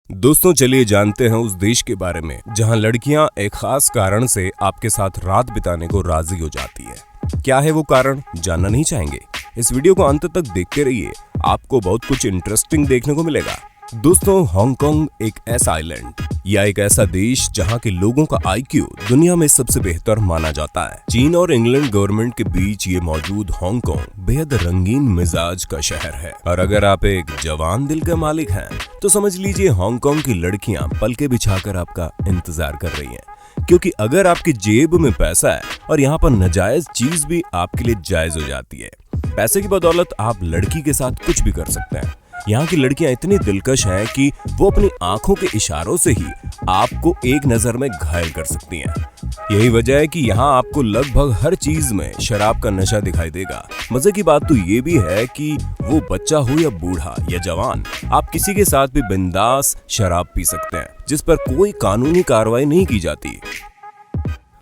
दोस्तों चलिए जानते हैं उस देश के बारे में जहां लड़कियां एक खास कारण से आपके साथ रात बिताने को राजी हो जाती है। क्या है वो कारण, जानना नहीं चाहेंगे? इस वीडियो को अंत तक देखते रहिए, आपको बहुत कुछ इंटरेस्टिंग देखने को मिलेगा। दोस्तों, हांगकांग एक ऐसा आइलैंड या एक ऐसा देश जहां के लोगों का आईक्यू दुनिया में सबसे बेहतर माना जाता है। चीन और इंग्लैंड गवर्नमेंट के बीच ये मौजूद हांगकांग बेहद रंगीन मिजाज का शहर है। और अगर आप एक जवान दिल के मालिक हैं तो समझ लीजिए हांगकांग की लड़कियां पलके बिछाकर आपका इंतजार कर रही हैं, क्योंकि अगर आपकी जेब में पैसा है और यहाँ पर नाजायज चीज भी आपके लिए जायज हो जाती है। पैसे की बदौलत आप लड़की के साथ कुछ भी कर सकते हैं। यहाँ की लड़कियां इतनी दिलकश हैं कि वो अपनी आंखों के इशारों से ही आपको एक नजर में घायल कर सकती हैं। यही वजह है कि यहाँ आपको लगभग हर चीज में शराब का नशा दिखाई देगा। मजे की बात तो ये भी है कि वो बच्चा हो या बूढ़ा या जवान, आप किसी के साथ भी बिंदास शराब पी सकते हैं, जिस पर कोई कानूनी कार्रवाई नहीं की जाती।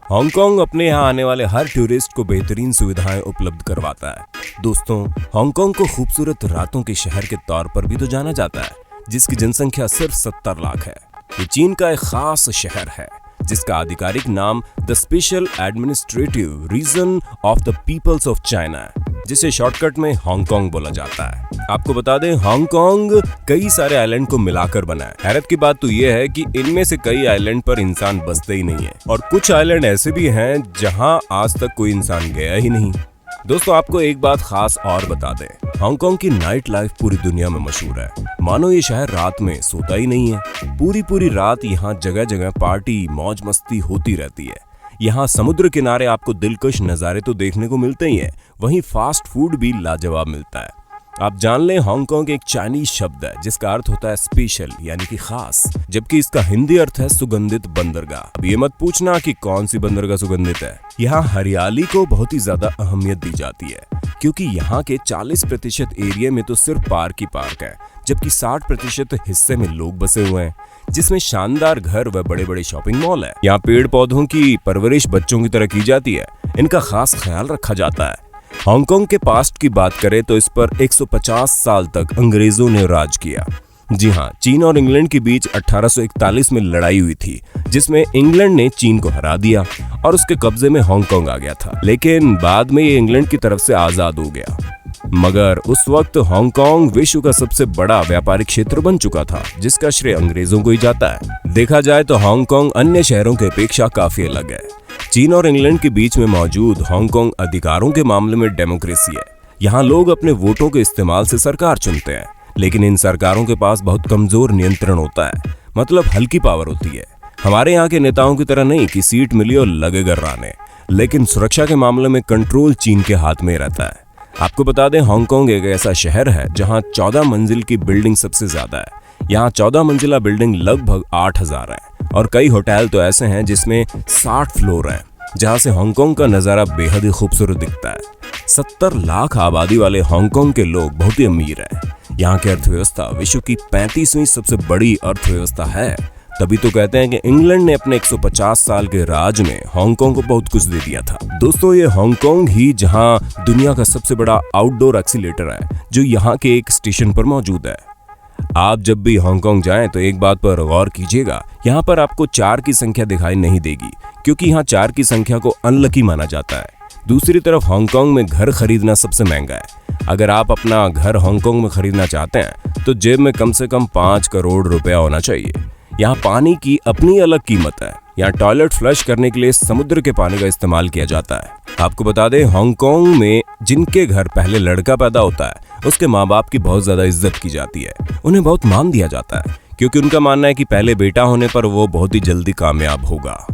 हांगकांग अपने यहाँ आने वाले हर टूरिस्ट को बेहतरीन सुविधाएं उपलब्ध करवाता है। दोस्तों, हांगकांग को खूबसूरत रातों के शहर के तौर पर भी तो जाना जाता है, जिसकी जनसंख्या सिर्फ 70 लाख है। ये चीन का एक खास शहर है जिसका आधिकारिक नाम the special administrative region of the people's of China है, जिसे शॉर्टकट में हांगकांग बोला जाता है। आपको बता दें, हांगकांग कई सारे आइलैंड को मिलाकर बना है। हैरत की बात तो यह है कि इनमें से कई आइलैंड पर इंसान बसते ही नहीं है और कुछ आइलैंड ऐसे भी हैं जहां आज तक कोई इंसान गया ही नहीं। दोस्तों, आपको एक बात खास और बता दें, हांगकांग की नाइट लाइफ पूरी दुनिया में मशहूर है। मानो ये शहर रात में सोता ही नहीं है। पूरी रात यहाँ जगह जगह पार्टी मौज मस्ती होती रहती है। यहाँ समुद्र किनारे आपको दिलकश नज़ारे तो देखने को मिलते ही हैं, वहीं फास्ट फूड भी लाजवाब मिलता है। आप जान लें, हांगकांग एक चाइनीज शब्द है जिसका अर्थ होता है स्पेशल यानी कि खास, जबकि इसका हिंदी अर्थ है सुगंधित बंदरगाह। अब ये मत पूछना कि कौन सी बंदरगाह सुगंधित है। यहाँ हरियाली को बहुत ही ज्यादा अहमियत दी जाती है, क्योंकि यहाँ के 40% एरिया में तो सिर्फ पार्क ही पार्क है, जबकि 60% हिस्से में लोग बसे हुए हैं, जिसमें शानदार घर व बड़े बड़े शॉपिंग मॉल है। यहाँ पेड़ पौधों की परवरिश बच्चों की तरह की जाती है, इनका खास ख्याल रखा जाता है। हांगकांग के पास्ट की बात करें तो इस पर 150 साल तक अंग्रेजों ने राज किया। जी हाँ, चीन और इंग्लैंड के बीच 1841 में लड़ाई हुई थी, जिसमें इंग्लैंड ने चीन को हरा दिया और उसके कब्जे में हांगकांग आ गया था। लेकिन बाद में ये इंग्लैंड की तरफ से आजाद हो गया। मगर उस वक्त हांगकांग विश्व का सबसे बड़ा व्यापारिक क्षेत्र बन चुका था, जिसका श्रेय अंग्रेजों को ही जाता है। देखा जाए तो हांगकांग अन्य शहरों की अपेक्षा काफी अलग है। चीन और इंग्लैंड के बीच में मौजूद हांगकांग अधिकारों के मामले में डेमोक्रेसी है। यहाँ लोग अपने वोटों के इस्तेमाल से सरकार चुनते हैं, लेकिन इन सरकारों के पास बहुत कमजोर नियंत्रण होता है, मतलब हल्की पावर होती है। हमारे यहाँ के नेताओं की तरह नहीं कि सीट मिली और लगे गर्राने, लेकिन सुरक्षा के मामले में कंट्रोल चीन के हाथ में रहता है। आपको बता दें, हांगकांग एक ऐसा शहर है जहाँ 14 मंजिल की बिल्डिंग सबसे ज्यादा है। यहाँ 14 मंजिला बिल्डिंग लगभग 8000 है और कई होटल तो ऐसे हैं जिसमें 60 फ्लोर हैं, जहाँ से हांगकांग का नजारा बेहद ही खूबसूरत दिखता है। 70 लाख आबादी वाले हांगकांग के लोग बहुत ही अमीर हैं। यहाँ की अर्थव्यवस्था विश्व की 35वीं सबसे बड़ी अर्थव्यवस्था है। तभी तो कहते हैं कि इंग्लैंड ने अपने 150 साल के राज में हांगकांग को बहुत कुछ दे दिया था। दोस्तों, ये हांगकांग ही जहाँ दुनिया का सबसे बड़ा आउटडोर एक्सीलेटर है, जो यहाँ के एक स्टेशन पर मौजूद है। आप जब भी हांगकांग जाएं तो एक बात पर गौर कीजिएगा, यहाँ पर आपको 4 की संख्या दिखाई नहीं देगी, क्योंकि यहाँ 4 की संख्या को अनलकी माना जाता है। दूसरी तरफ हांगकांग में घर खरीदना सबसे महंगा है। अगर आप अपना घर हांगकांग में खरीदना चाहते हैं तो जेब में कम से कम 5 करोड़ रुपया होना चाहिए। यहाँ पानी की अपनी अलग कीमत है। यहाँ टॉयलेट फ्लश करने के लिए समुद्र के पानी का इस्तेमाल किया जाता है। आपको बता दें, हांगकांग में जिनके घर पहले लड़का पैदा होता है उसके माँ बाप की बहुत ज्यादा इज्जत की जाती है। उन्हें बहुत मान दिया जाता है, क्योंकि उनका मानना है कि पहले बेटा होने पर वो बहुत ही जल्दी कामयाब होगा।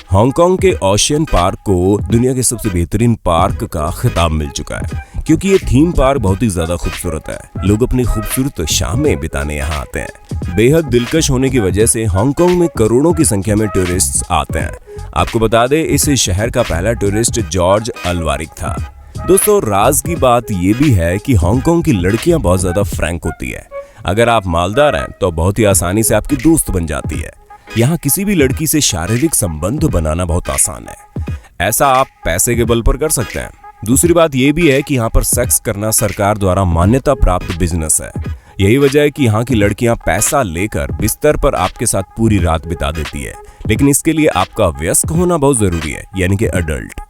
हांगकांग के ओशियन पार्क को दुनिया के सबसे बेहतरीन पार्क का खिताब मिल चुका है, क्योंकि ये थीम पार्क बहुत ही ज्यादा खूबसूरत है। लोग अपनी खूबसूरत शामें बिताने यहाँ आते हैं। बेहद दिलकश होने की वजह से हांगकांग में करोड़ों की संख्या में टूरिस्ट आते हैं। आपको बता दें, इस शहर का पहला टूरिस्ट जॉर्ज अल्वारिक था। दोस्तों, राज की बात ये भी है कि हांगकांग की लड़कियां बहुत ज्यादा फ्रैंक होती है। अगर आप मालदार हैं तो बहुत ही आसानी से आपकी दोस्त बन जाती है। यहाँ किसी भी लड़की से शारीरिक संबंध बनाना बहुत आसान है। ऐसा आप पैसे के बल पर कर सकते हैं। दूसरी बात यह भी है कि यहाँ पर सेक्स करना सरकार द्वारा मान्यता प्राप्त बिजनेस है। यही वजह है कि यहाँ की लड़कियां पैसा लेकर बिस्तर पर आपके साथ पूरी रात बिता देती है, लेकिन इसके लिए आपका वयस्क होना बहुत जरूरी है, यानी कि एडल्ट।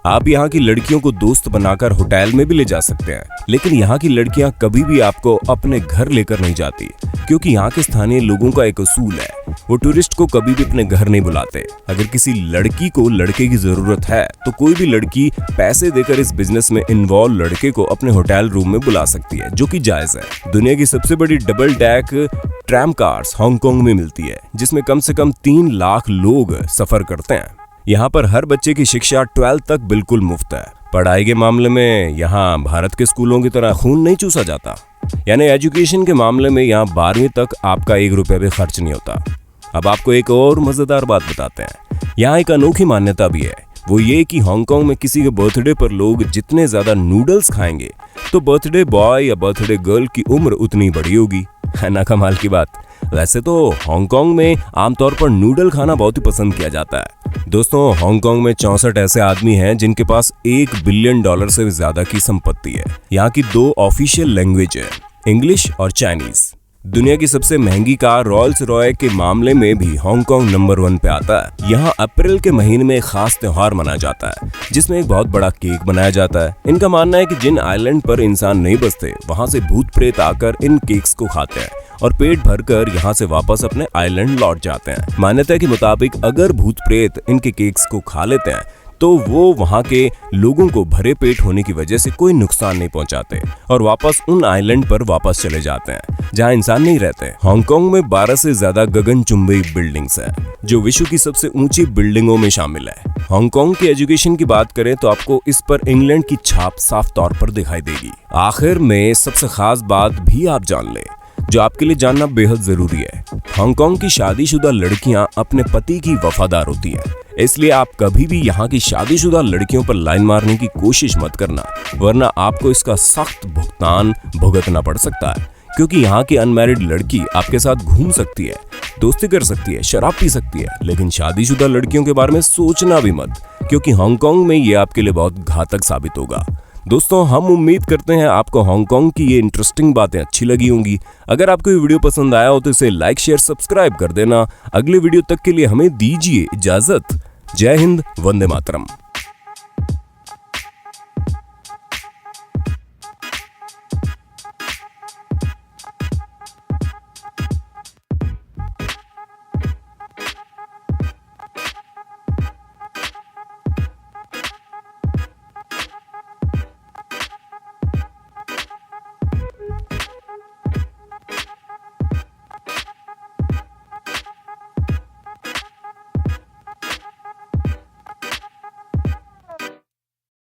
आप यहाँ की लड़कियों को दोस्त बनाकर होटल में भी ले जा सकते हैं, लेकिन यहाँ की लड़कियां कभी भी आपको अपने घर लेकर नहीं जाती, क्योंकि यहाँ के स्थानीय लोगों का एक उसूल है, वो टूरिस्ट को कभी भी अपने घर नहीं बुलाते। अगर किसी लड़की को लड़के की जरूरत है तो कोई भी लड़की पैसे देकर इस बिजनेस में इन्वॉल्व लड़के को अपने होटल रूम में बुला सकती है, जो कि जायज है। दुनिया की सबसे बड़ी double deck tram cars Hong Kong में मिलती है, जिसमें कम से कम 3 लाख लोग सफर करते हैं। यहाँ पर हर बच्चे की शिक्षा 12 तक बिल्कुल मुफ्त है। पढ़ाई के मामले में यहाँ भारत के स्कूलों की तरह खून नहीं चूसा जाता, यानी एजुकेशन के मामले में यहाँ 12वीं तक आपका 1 रुपया भी खर्च नहीं होता। अब आपको एक और मजेदार बात बताते हैं। यहाँ एक अनोखी मान्यता भी है, वो ये कि हांगकांग में किसी के बर्थडे पर लोग जितने ज्यादा नूडल्स खाएंगे तो बर्थडे बॉय या बर्थडे गर्ल की उम्र उतनी बड़ी होगी। है ना कमाल की बात। वैसे तो हांगकांग में आमतौर पर नूडल खाना बहुत ही पसंद किया जाता है। दोस्तों, हांगकांग में 64 ऐसे आदमी हैं जिनके पास $1 बिलियन से ज्यादा की संपत्ति है। यहाँ की 2 ऑफिशियल लैंग्वेज है, इंग्लिश और चाइनीज। दुनिया की सबसे महंगी कार रॉल्स रॉय के मामले में भी हांगकांग नंबर 1 पे आता है। यहाँ अप्रैल के महीने में एक खास त्योहार मनाया जाता है, जिसमें एक बहुत बड़ा केक बनाया जाता है। इनका मानना है कि जिन आइलैंड पर इंसान नहीं बसते, वहाँ से भूत प्रेत आकर इन केक्स को खाते हैं और पेट भरकर यहाँ से वापस अपने आइलैंड लौट जाते हैं। मान्यता के मुताबिक अगर भूत प्रेत इनके केक्स को खा लेते हैं तो वो वहाँ के लोगों को भरे पेट होने की वजह से कोई नुकसान नहीं पहुंचाते और वापस उन आइलैंड पर वापस चले जाते हैं जहाँ इंसान नहीं रहते। हांगकांग में 12 से ज्यादा गगनचुंबी बिल्डिंग्स हैं, जो विश्व की सबसे ऊंची बिल्डिंगों में शामिल है। हांगकांग की एजुकेशन की बात करें तो आपको इस पर इंग्लैंड की छाप साफ तौर पर दिखाई देगी। आखिर में सबसे खास बात भी आप जान लें, जो आपके लिए जानना बेहद जरूरी है। हांगकांग की शादीशुदा लड़कियां अपने पति की वफादार होती हैं, इसलिए आप कभी भी यहाँ की शादीशुदा लड़कियों पर लाइन मारने की कोशिश मत करना, वरना आपको इसका सख्त भुगतान भुगतना पड़ सकता है। क्योंकि यहाँ की अनमैरिड लड़की आपके साथ घूम सकती है, दोस्ती कर सकती है, शराब पी सकती है, लेकिन शादीशुदा लड़कियों के बारे में सोचना भी मत, क्योंकि हांगकांग में ये आपके लिए बहुत घातक साबित होगा। दोस्तों, हम उम्मीद करते हैं आपको हांगकांग की ये इंटरेस्टिंग बातें अच्छी लगी होंगी। अगर आपको ये वीडियो पसंद आया हो तो इसे लाइक, शेयर, सब्सक्राइब कर देना। अगले वीडियो तक के लिए हमें दीजिए इजाजत। जय हिंद, वंदे मातरम।